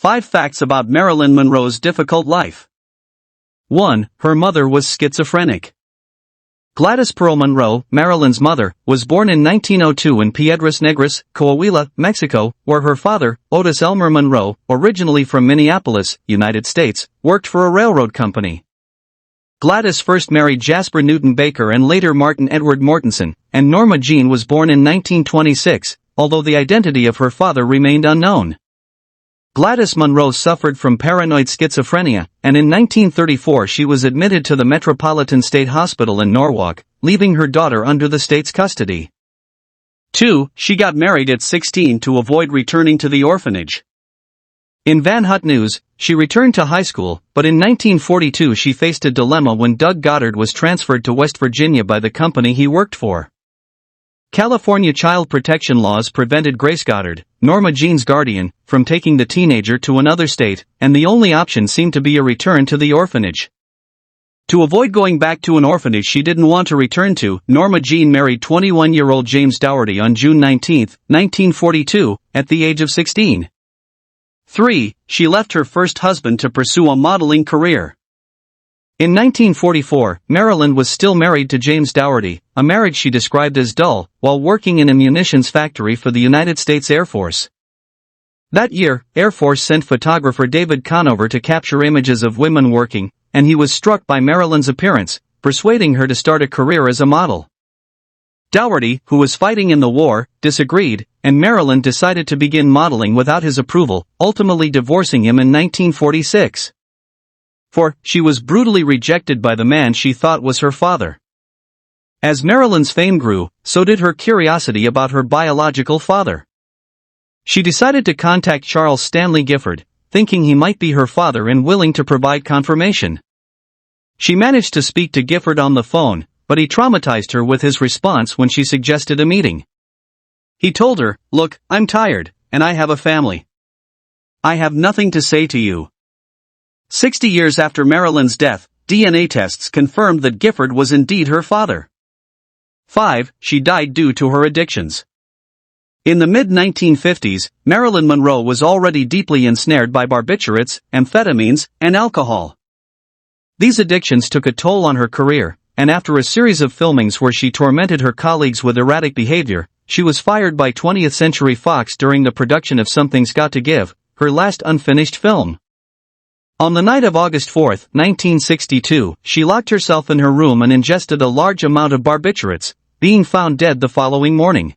5 Facts about Marilyn Monroe's difficult life. 1. Her mother was schizophrenic. Gladys Pearl Monroe, Marilyn's mother, was born in 1902 in Piedras Negras, Coahuila, Mexico, where her father, Otis Elmer Monroe, originally from Minneapolis, United States, worked for a railroad company. Gladys first married Jasper Newton Baker and later Martin Edward Mortensen, and Norma Jean was born in 1926, although the identity of her father remained unknown. Gladys Monroe suffered from paranoid schizophrenia, and in 1934 she was admitted to the Metropolitan State Hospital in Norwalk, leaving her daughter under the state's custody. 2. She got married at 16 to avoid returning to the orphanage. In Van Hut News, she returned to high school, but in 1942 she faced a dilemma when Doug Goddard was transferred to West Virginia by the company he worked for. California child protection laws prevented Grace Goddard, Norma Jean's guardian, from taking the teenager to another state, and the only option seemed to be a return to the orphanage. To avoid going back to an orphanage she didn't want to return to, Norma Jean married 21-year-old James Dougherty on June 19, 1942, at the age of 16. 3. She left her first husband to pursue a modeling career. In 1944, Marilyn was still married to James Dougherty, a marriage she described as dull, while working in a munitions factory for the United States Air Force. That year, Air Force sent photographer David Conover to capture images of women working, and he was struck by Marilyn's appearance, persuading her to start a career as a model. Dougherty, who was fighting in the war, disagreed, and Marilyn decided to begin modeling without his approval, ultimately divorcing him in 1946. 4. She was brutally rejected by the man she thought was her father. As Marilyn's fame grew, so did her curiosity about her biological father. She decided to contact Charles Stanley Gifford, thinking he might be her father and willing to provide confirmation. She managed to speak to Gifford on the phone, but he traumatized her with his response when she suggested a meeting. He told her, "Look, I'm tired, and I have a family. I have nothing to say to you." 60 years after Marilyn's death, DNA tests confirmed that Gifford was indeed her father. 5. She died due to her addictions. In the mid-1950s, Marilyn Monroe was already deeply ensnared by barbiturates, amphetamines, and alcohol. These addictions took a toll on her career, and after a series of filmings where she tormented her colleagues with erratic behavior, she was fired by 20th Century Fox during the production of Something's Got to Give, her last unfinished film. On the night of August 4, 1962, she locked herself in her room and ingested a large amount of barbiturates, being found dead the following morning.